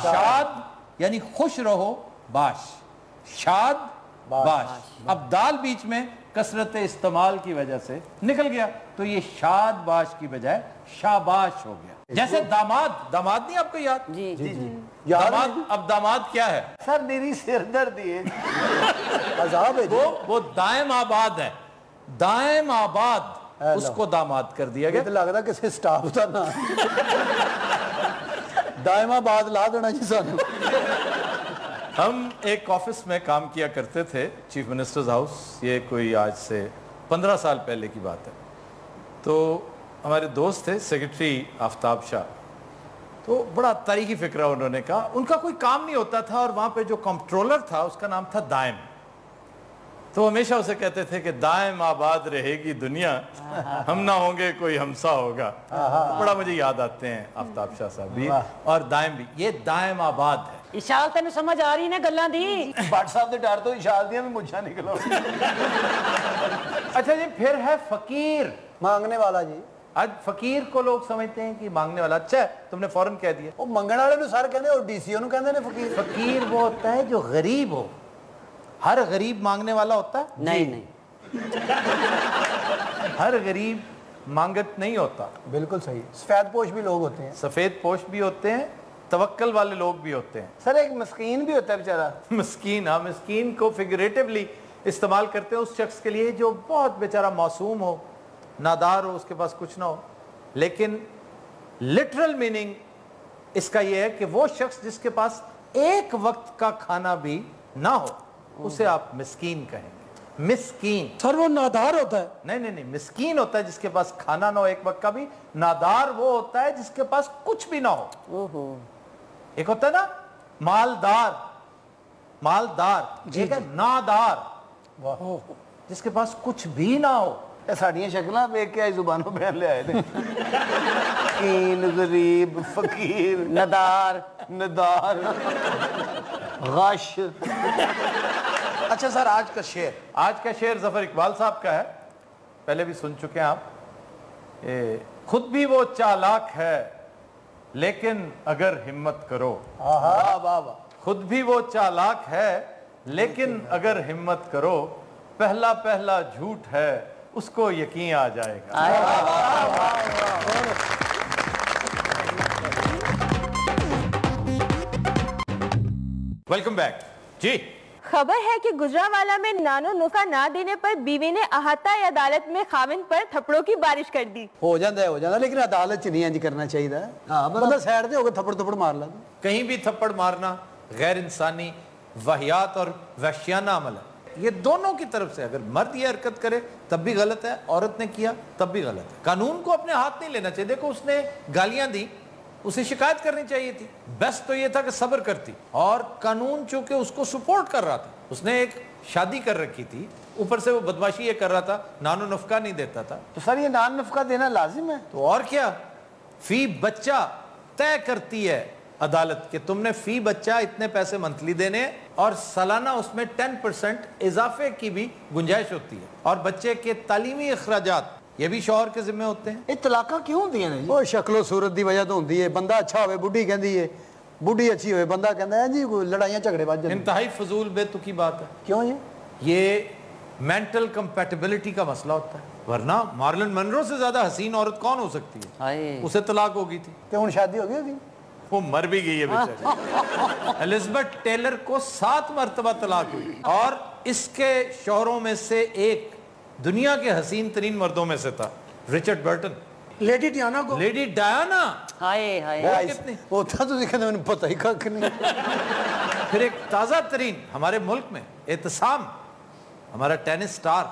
शाद यानी खुश रहो, बाश, शाद बाश। अब दाल बीच में कसरत इस्तेमाल की वजह से निकल गया, तो ये शाद बाश की बजाय शाबाश हो गया। जैसे दामाद, दामाद नहीं आपको याद? जी जी जी। दामाद, अब दामाद क्या है? सर मेरी सिरदर्दी है, अजाब है। वो दायम आबाद है, दायम आबाद, उसको दामाद कर दिया ये गया। तो लगता किसी स्टाफ का ना दायमाबाद ला देना जी सानू। हम एक ऑफिस में काम किया करते थे, चीफ मिनिस्टर्स हाउस। ये कोई आज से 15 साल पहले की बात है। तो हमारे दोस्त थे सेक्रेटरी आफ्ताब शाह, तो बड़ा तारीखी फिक्रा उन्होंने कहा। उनका कोई काम नहीं होता था, और वहाँ पे जो कंट्रोलर था उसका नाम था दायम। तो हमेशा उसे कहते थे कि दायम आबाद रहेगी दुनिया, हम ना होंगे कोई हमसा होगा। तो बड़ा मुझे याद आते हैं आफ्ताब शाह साहब भी और दायम भी। ये दायम आबाद है। इशाल तेन समझ आ रही ने गल्लां दी? भट्ट साहब के डर तो इशाल दियां भी मुझा निकलो। अच्छा जी, फिर है फकीर, मांगने वाला जी। आज फकीर को लोग समझते हैं कि मांगने वाला। अच्छा तुमने फौरन कह दिया। वो मंगण वाले नु सर कहंदे और डीसीओ नु कहंदे ने फकीर। फकीर वो होता है जो गरीब हो। हर गरीब मांगने वाला होता है? नहीं नहीं, हर गरीब मांगत नहीं होता। बिल्कुल सही। सफेद पोश भी लोग होते हैं, सफेद पोश भी होते हैं, तवक्कल वाले लोग भी होते हैं। सर एक मस्कीन भी होता है बेचारा। मस्कीन, हाँ, मस्कीन को फिगरेटिवली इस्तेमाल करते हैं उस शख्स के लिए जो बहुत बेचारा मासूम हो, नादार हो, उसके पास कुछ ना हो। लेकिन लिटरल मीनिंग इसका यह है कि वो शख्स जिसके पास एक वक्त का खाना भी ना हो, उसे आप मिस्कीन कहेंगे। मिस्कीन सर वो नादार होता है। नहीं नहीं नहीं, मिस्कीन होता है जिसके पास खाना ना हो एक वक्त का भी। नादार वो होता है जिसके पास कुछ भी ना हो। ओहो, एक होता है ना मालदार, मालदार, एक है नादार, जिसके पास कुछ भी ना हो। साड़ियां शक्लां वेख के आई जुबानों बयान ले आए थे। मस्कीन, गरीब, फकीर, नदार, नदार, गश। अच्छा सर, आज का शेर। आज का शेर जफर इकबाल साहब का है, पहले भी सुन चुके हैं आप। खुद भी वो चालाक है लेकिन अगर हिम्मत करो। वाह वाह वाह। खुद भी वो चालाक है लेकिन अगर हिम्मत करो, पहला पहला झूठ है اس کو یقین آ جائے گا. Welcome back. جی خبر ہے کہ گجرانوالا میں نانو نسخہ نہ دینے پر بیوی نے احاطہ عدالت میں خاوند پر تھپڑوں کی بارش کر دی. ہو جاتا ہے لیکن عدالت چ نہیں انج کرنا چاہیے. بندہ سائڈ تے ہو کے تھپڑ مار لا. کہیں بھی تھپڑ مارنا غیر انسانی واہیات اور وحشیانہ عمل ہے. یہ دونوں کی طرف سے. اگر مرد یہ حرکت کرے تب بھی غلط ہے, عورت نے کیا تب بھی غلط ہے. قانون کو اپنے ہاتھ نہیں لینا چاہیے. دیکھو اس نے گالیاں دی, اسے شکایت کرنی چاہیے تھی. بیسٹ تو یہ تھا کہ صبر کرتی, اور قانون چونکہ اس کو سپورٹ کر رہا تھا. اس نے ایک شادی کر رکھی تھی, اوپر سے وہ بدماشی یہ کر رہا تھا, نان و نفقہ نہیں دیتا تھا. تو سر یہ نان نفقہ دینا لازم ہے؟ تو اور کیا, فی بچہ طے کرتی ہے عدالت کہ تم نے فی بچہ اتنے پیسے منتھلی دینے, اور سالانہ اس میں 10% اضافے کی بھی گنجائش ہوتی ہے. اور بچے کے تعلیمی اخراجات یہ بھی شوہر کے ذمہ ہوتے ہیں. یہ طلاقاں کیوں ہوتی ہیں؟ وہ شکل و صورت دی وجہ تو ہوندی ہے. بندہ اچھا ہوئے بڈھی کہندی ہے, بڈھی اچھی ہوئے بندہ کہندا ہے جی لڑائیاں جھگڑے بج جاندے. انتہائی فضول بے تکی بات ہے. کیوں جی؟ یہ مینٹل کمپیٹیبلٹی کا مسئلہ ہوتا ہے. ورنہ مارلن منرو سے زیادہ حسین عورت کون ہو سکتی ہے؟ اسے طلاق ہو گئی تھی. تے ہن شادی ہو گئی ہوگی. وہ مر بھی گئی ہے بیچاری. الزبتھ ٹیلر کو 7 مرتبہ طلاق ہوئی, اور اس کے شوہروں میں سے ایک دنیا کے حسین ترین مردوں میں سے تھا, رچرڈ برٹن. لیڈی ڈیانا کو, لیڈی ڈیانا, ہائے ہائے کتنی. وہ تھا تو دیکھا میں پتہ ہی کھا نہیں. پھر ایک تازہ ترین ہمارے ملک میں اعتصام, ہمارا ٹینس سٹار,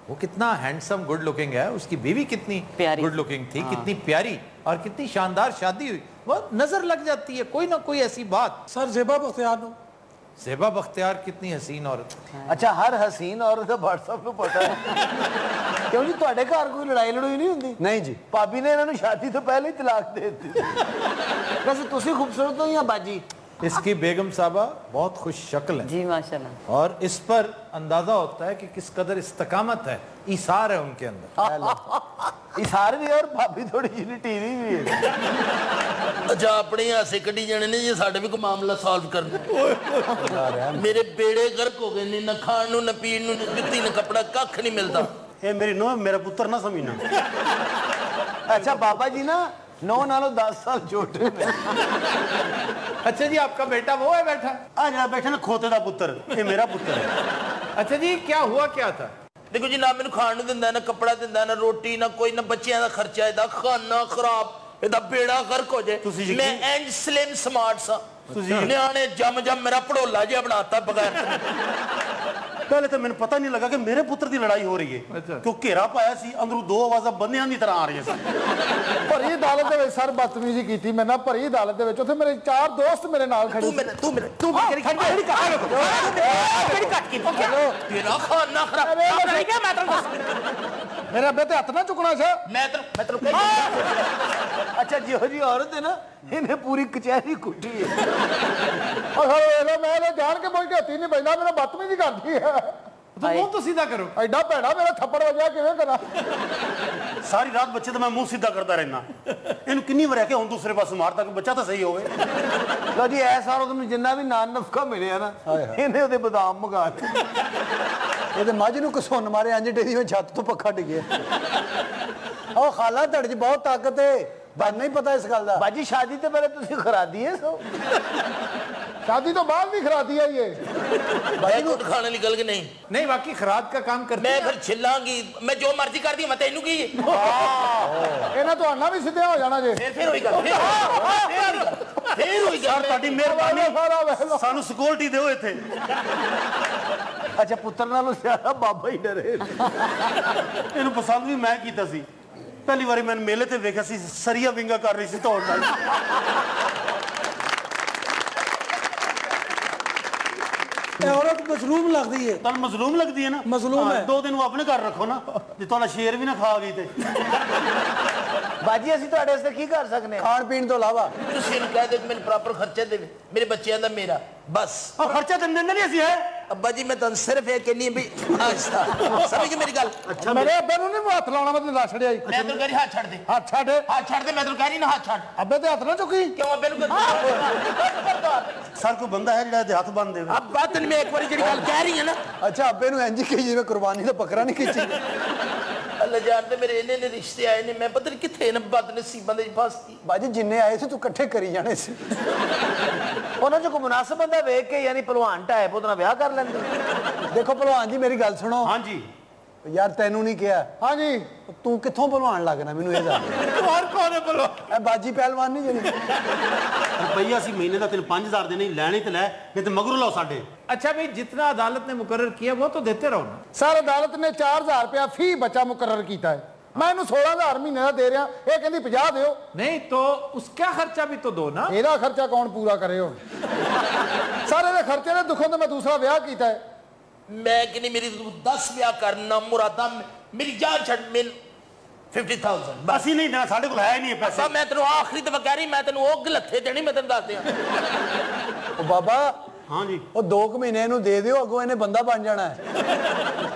وہ کتنا ہینڈسم گڈ لکنگ ہے. اس کی بیوی کتنی گڈ لکنگ تھی, کتنی پیاری, اور کتنی شاندار شادی ہوئی. وہ نظر لگ جاتی ہے کوئی نہ کوئی ایسی بات. سر زیبا بختیار نو, زیبا بختیار کتنی حسین عورت. اچھا ہر حسین عورت واٹس ایپ پہ پتا ہے. کیوں جی تواڈے گھر کوئی لڑائی لڑوئی نہیں ہوندی؟ نہیں جی, بھابی نے انہوں نے شادی تو پہلے ہی طلاق دے دی. ویسے تسی خوبصورت ہو یا باجی؟ اس کی بیگم صاحبہ بہت خوش شکل ہے جی ماشاءاللہ, اور اس پر اندازہ ہوتا ہے کہ کس قدر استقامت ہے, ایثار ہے ان کے اندر. ایثار بھی اور بھابی تھوڑی جی ٹی وی بھی ہے. اچھا اپنے ہاسے کڈی جانے نے, یہ ساڈے بھی کوئی معاملہ سالو کرنا. میرے بیڑے غرق ہو گئے نے, نہ کھان نو نہ پین نو نہ جُتی نہ کپڑا کھ نہیں ملتا. اے میری نو میرا پتر نہ سمجھنا. اچھا بابا جی نا 9 نالوں 10 سال چھوٹے ہیں. اچھا جی آپ کا بیٹا وہ ہے بیٹھا؟ آ جڑا بیٹھا نا کھوتے دا پتر, یہ میرا پتر ہے. اچھا جی کیا ہوا کیا تھا؟ دیکھو جی نہ مینوں کھان نو دیندا, نہ کپڑا دیندا, نہ روٹی, نہ کوئی, نہ بچیاں دا خرچہ, ادا کھانا خراب, ادا بیڑا غرق ہو جائے. میں اینج سلیم سمارٹ سا, نیانے جم جم میرا پڑولا جہا بناتا بغیر. پہلے تو میں نے پتہ نہیں لگا کہ میرے پتر دی لڑائی ہو رہی ہے, کیوں گھیرا پایا سی, اندروں 2 آوازاں بندیاں دی طرح آ رہی ہیں. ਭਰੀ ਅਦਾਲਤ ਦੇ ਵਿੱਚ ਸਰ ਬਦਤਮੀਜ਼ੀ ਕੀਤੀ ਮੈਂ ਨਾ. ਭਰੀ ਅਦਾਲਤ ਦੇ ਵਿੱਚ ਉੱਥੇ ਮੇਰੇ 4 ਦੋਸਤ ਮੇਰੇ ਨਾਲ ਖੜੇ. ਤੂੰ ਮੇਰੀ ਕੱਟ ਕੀ ਤੇਰਾ ਖਾਣਾ ਖਰਾਬ ਨਹੀਂ ਕਿ ਮੈਂ ਤੈਨੂੰ ਦੱਸ. ਮੇਰੇ ਅੱਬੇ ਤੇ ਹੱਥ ਨਾ ਚੁੱਕਣਾ ਸੀ. ਮੈਂ ਤੈਨੂੰ اچھا جی ہو جی عورت ہے نا, انہیں پوری کچہری کٹی ہے. میں جان کے بول کے ہتھی نہیں بجنا, میرا بدتمیزی کرتی ہے. تو منہ تو سیدھا کرو. ایڈا بھڑا میرا تھپڑ وجیا کیویں کرا. ساری رات بچے تو میں منہ سیدھا کرتا رہنا. انہوں کنی وار ہے کہ ہوں دوسرے پاس مارتا کہ بچہ تو صحیح ہوئے. لو جی ایسا عورت میں جنہ بھی نان نفقہ ملے ہے نا, انہیں وہ بادام مگا دے. یہ مجھ نو کسون مارے انج ڈیری میں چھت تو پکھا ڈگیا. او خالہ تڑ چ بہت طاقت ہے, بن نہیں پتا اس گل دا. باجی شادی تو پہلے تسی کرا دی ہے سو. شادی تو بعد بھی کرا دیا یہ. بھائی کٹ کھانے نکل کے نہیں. نہیں واقعی خراد کا کام کرتے میں پھر چھلاں گی, میں جو مرضی کر دی میں تینوں کی. ਇਹਨਾਂ ਤੁਹਾਡਾ ਵੀ ਸਿੱਧੇ ਹੋ ਜਾਣਾ ਜੇ. پھر ہوئی گا پھر ہوئی گا. تہاڈی مہربانی سانو سیکورٹی دیو ایتھے. اچھا پتر نالوں زیادہ بابا ہی ڈرے. ਇਹਨੂੰ ਪਸੰਦ ਵੀ ਮੈਂ ਕੀਤਾ ਸੀ. ਪਹਿਲੀ ਵਾਰੀ ਮੈਂ ਮੇਲੇ ਤੇ ਵੇਖਿਆ ਸੀ, ਸਰੀਆ ਵਿੰਗਾ ਕਰ ਰਹੀ ਸੀ ਧੌਣ ਨਾਲ. عورت مظلوم لگتی ہے. ਤੁਹਾਨੂੰ ਮਜ਼ਲੂਮ ਲੱਗਦੀ ਹੈ ਨਾ? مظلوم ہے. 2 ਦਿਨ ਉਹ ਆਪਣੇ ਘਰ ਰੱਖੋ ਨਾ, ਜੇ ਤੁਹਾਡਾ ਸ਼ੇਰ ਵੀ ਨਾ ਖਾ ਗਈ ਤੇ. باجی اسی تواڈے واسطے کی کر سکنے ہیں؟ کھان پین تو علاوہ تسی کہہ دے میرے پراپر خرچہ دے, میرے بچیاں دا میرا بس. اور خرچہ دن نہیں اسی ہے. अब्बा जी मैं तो सिर्फ ये कहनी भी समझ गए मेरी गल अच्छा मेरे अब्बे ਨੂੰ ਨਹੀਂ ਹੱਥ ਲਾਉਣਾ ਮੈਂ ਤੈਨੂੰ ਦੱਸ ਛੜਿਆ मैं तो कह रही हाथ छड़ दे ਹੱਥ ਛੱਡ मैं तो कह रही ना हाथ छड़ ਅੱਬੇ ਤੇ ਹੱਥ ਨਾ ਚੁੱਕੀ क्यों अब्बे नु ਸਰ ਕੋਈ ਬੰਦਾ ਹੈ ਜਿਹੜਾ ਹੱਥ ਬੰਨ ਦੇਵੇ अब बात मैं एक बार जी गल कह रही है ना ਅੱਛਾ ਅੱਬੇ ਨੂੰ ਇੰਜ ਕਹੀ ਜਿਵੇਂ ਕੁਰਬਾਨੀ ਦਾ ਬੱਕਰਾ ਨਹੀਂ ਖਿੱਚੀ अल्लाह जानते मेरे इन्ने रिश्ते आए ने मैं पता नहीं किथे न बदनसीबां दे फस गई ਬਾਜੀ ਜਿੰਨੇ ਆਏ ਸੀ ਤੂੰ ਇਕੱਠੇ ਕਰੀ ਜਾਣੇ ਸੀ ਉਹਨਾਂ ਚ ਕੋਈ ਮੁਨਾਸਬ ਬੰਦਾ ਵੇਖ ਕੇ ਯਾਨੀ ਪਹਿਲਵਾਨ ਟਾਈਪ ਉਹਦੇ ਨਾਲ ਵਿਆਹ ਕਰ ਲੈਂਦੇ ਦੇਖੋ ਪਹਿਲਵਾਨ ਜੀ ਮੇਰੀ ਗੱਲ ਸੁਣੋ ਹਾਂਜੀ ਯਾਰ ਤੈਨੂੰ ਨਹੀਂ ਕਿਹਾ ਹਾਂਜੀ ਤੂੰ ਕਿੱਥੋਂ ਪਹਿਲਵਾਨ ਲੱਗਣਾ ਮੈਨੂੰ ਇਹ ਦੱਸ और कौन है बोलो ਇਹ ਬਾਜੀ ਪਹਿਲਵਾਨ ਨਹੀਂ ਜਿਹੜੀ ਰੁਪਈਆ ਅਸੀਂ ਮਹੀਨੇ ਦਾ ਤੈਨੂੰ 5000 ਦੇਣੇ ਲੈਣੇ ਤੇ ਲੈ ਨਹੀਂ ਤੇ ਮਗਰੋਂ ਲਾਓ ਸਾਡੇ अच्छा भाई जितना अदालत ने मुकर्रर किया वो तो देते रहो ना ਸਰ ਅਦਾਲਤ ਨੇ 4000 ਰੁਪਇਆ ਫੀ ਬੱਚਾ ਮੁਕਰਰ ਕੀਤਾ ਹੈ ਮੈਂ ਇਹਨੂੰ 16000 ਮਹੀਨੇ ਦਾ ਦੇ ਰਿਹਾ ਇਹ ਕਹਿੰਦੀ 50 ਦਿਓ नहीं तो उसका खर्चा भी तो दो ना ਇਹਦਾ ਖਰਚਾ ਕੌਣ ਪੂਰਾ ਕਰੇ ਹੁਣ ਸਰ ਇਹਦੇ ਖਰਚੇ ਦੇ ਦੁੱਖੋਂ ਤੇ ਮੈਂ ਦੂਸਰਾ ਵਿਆਹ ਕੀਤਾ ਹੈ मैं कि नहीं मेरी 10 ब्याह करना मुरादा मेरी जान छड़ मिल 50,000 बस ਅਸੀਂ ਨਹੀਂ ਦੇਣਾ ਸਾਡੇ ਕੋਲ ਹੈ ਹੀ ਨਹੀਂ ਇਹ ਪੈਸੇ बस मैं तेन आखिरी दफा कह रही मैं तेन वो गलथे देनी मैं तेन दस दिया ਉਹ ਬਾਬਾ ਹਾਂਜੀ ਉਹ 2 ਮਹੀਨੇ ਇਹਨੂੰ ਦੇ ਦਿਓ ਅੱਗੋਂ ਇਹਨੇ ਬੰਦਾ ਬਣ ਜਾਣਾ ਹੈ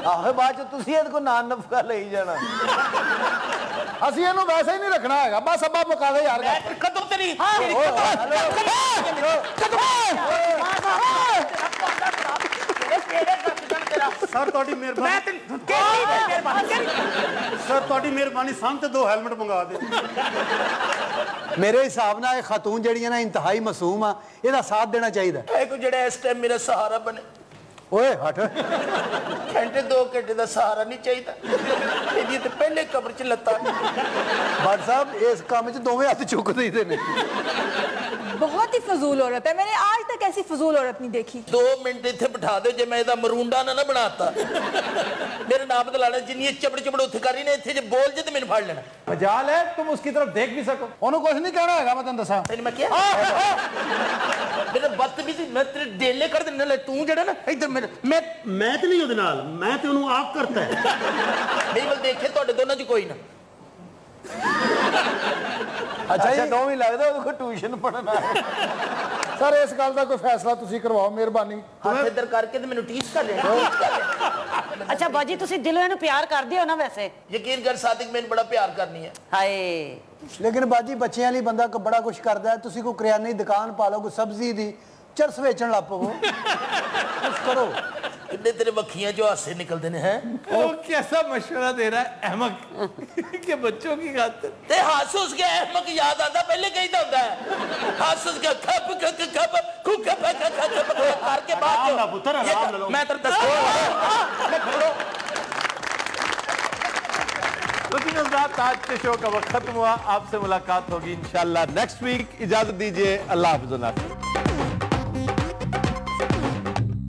ਆਹੋ ਬਾਅਦ ਚ ਤੁਸੀਂ ਇਹਦੇ ਕੋਲ ਨਾਨ ਨਫਕਾ ਲਈ ਜਾਣਾ ਅਸੀਂ ਇਹਨੂੰ ਵੈਸੇ ਹੀ ਨਹੀਂ ਰੱਖਣਾ ਹੈਗਾ ਬਸ ਅੱਬਾ ਮੁਕਾ ਦੇ ਯਾਰ कदम तेरी ਸਰ ਤੁਹਾਡੀ ਮਿਹਰਬਾਨੀ ਸਰ ਤੁਹਾਡੀ ਮਿਹਰਬਾਨੀ ਸਾਨੂੰ ਤੇ 2 ਹੈਲਮਟ ਮੰਗਾ ਦੇ ਮੇਰੇ ਹਿਸਾਬ ਨਾਲ ਇਹ ਖਾਤੂਨ ਜਿਹੜੀਆਂ ਨਾ ਇੰਤਹਾਈ ਮਾਸੂਮ ਆ ਇਹਦਾ ਸਾਥ ਦੇਣਾ ਚਾਹੀਦਾ एक जेड़ा इस टाइम मेरा सहारा बने ਓਏ ਹਟ घंटे 2 घंटे का सहारा नहीं चाहिए ਇਹਦੀ ਤੇ ਪਹਿਲੇ ਕਬਰ ਚ ਲੱਤਾਂ ਭੱਟ ਸਾਹਿਬ ਇਸ ਕੰਮ 'ਚ ਦੋਵੇਂ ਹੱਥ ਚੁੱਕ ਦਈਦੇ ਨੇ बहुत ही फजूल औरत है मैंने आज तक ऐसी फजूल औरत नहीं देखी 2 ਮਿੰਟ ਇੱਥੇ ਬਿਠਾ ਦਿਓ ਜੇ ਮੈਂ ਇਹਦਾ ਮਰੂੰਡਾ ਨਾ ਬਣਾਤਾ ਮੇਰੇ ਨਾਮ ਬਦਲਾਣਾ ਜਿੰਨੀ ਚਪੜ ਉੱਥੇ ਕਰ ਰਹੀ ਨੇ ਇੱਥੇ ਜੇ ਬੋਲ ਜੇ ਤੇ ਮੈਨੂੰ ਫੜ ਲੈਣਾ मजाल है तुम उसकी तरफ देख भी सको ਉਹਨੂੰ ਕੁਝ ਨਹੀਂ ਕਹਿਣਾ ਹੈਗਾ ਮੈਂ ਤੈਨੂੰ ਦੱਸਾਂ ਤੈਨੂੰ ਮੈਂ ਕਿਹਾ ਮੇਰੇ ਬਦਤਮੀਜ਼ੀ ਮੈਂ ਤੇਰੇ ਡੇਲੇ ਕਰ ਦੇਣਾ ਲੈ ਤੂੰ ਜਿਹੜਾ ਨਾ ਇੱਧਰ ਮੈਂ ਮੈਂ ਤੇ ਨਹੀਂ ਉਹਦੇ ਨਾਲ ਮੈਂ ਤੇ ਉਹਨੂੰ ਆਪ ਕਰਤਾ ਹੈ ਮੇਰੀ ਵੱਲ ਦੇਖੇ ਤੁਹਾਡੇ ਦੋਨਾਂ ਚ ਕੋਈ ਨਾ ਅੱਛਾ ਦੋਵੇਂ ਲੱਗਦਾ ਉਹਦੇ ਕੋਲ ਟਿਊਸ਼ਨ ਪੜਨਾ ਸਰ ਇਸ ਗੱਲ ਦਾ ਕੋਈ ਫੈਸਲਾ ਤੁਸੀਂ ਕਰਵਾਓ ਮਿਹਰਬਾਨੀ ਹੱਥ ਇੱਧਰ ਕਰਕੇ ਤੇ ਮੈਨੂੰ ਟੀਚ ਕਰ ਲੈਣਾ ਅੱਛਾ ਬਾਜੀ ਤੁਸੀਂ ਦਿਲੋਂ ਇਹਨੂੰ ਪਿਆਰ ਕਰਦੇ ਹੋ ਨਾ ਵੈਸੇ ਯਕੀਨ ਕਰ ਸਾਦਿਕ ਮੈਨੂੰ ਬੜਾ ਪਿਆਰ ਕਰਨੀ ਹੈ ਹਾਏ ਲੇਕਿਨ ਬਾਜੀ ਬੱਚਿਆਂ ਲਈ ਬੰਦਾ ਬੜਾ ਕੁਝ ਕਰਦਾ ਹੈ ਤੁਸੀਂ ਕੋਈ ਕਰਿਆਨੇ ਦੀ ਦੁਕਾਨ ਪਾ ਲਓ ਕੋਈ ਸਬਜ਼ੀ ਦੀ ਚਰਸ ਵੇਚਣ ਲੱਗ ਪਵੋ ਕੁਝ ਕਰੋ ਕਿੰਨੇ ਤੇਰੇ ਵੱਖੀਆਂ ਚੋਂ ਹਾਸੇ ਨਿਕਲਦੇ ਨੇ ਹੈ वो कैसा मशवरा दे रहा है अहमक के बच्चों की खातिर ਤੇ ਹਾਸੂਸ ਕੇ ਅਹਿਮਕ ਯਾਦ ਆਂਦਾ ਪਹਿਲੇ ਕਹੀਦਾ ਹੁੰਦਾ ਹੈ ਹਾਸੂਸ ਕੇ ਖੱਪ ਖੱਪ ਖੁੱਕ ਕਰਕੇ ਬਾਅਦ ਆਰਾਮ ਨਾਲ ਪੁੱਤਰ, ਆਰਾਮ ਨਾਲ। ਮੈਂ ਤੈਨੂੰ ਦੱਸਦਾ आज के शो का वक्त खत्म हुआ आपसे मुलाकात होगी इंशाल्लाह नेक्स्ट वीक इजाजत दीजिए अल्लाह हाफिज़।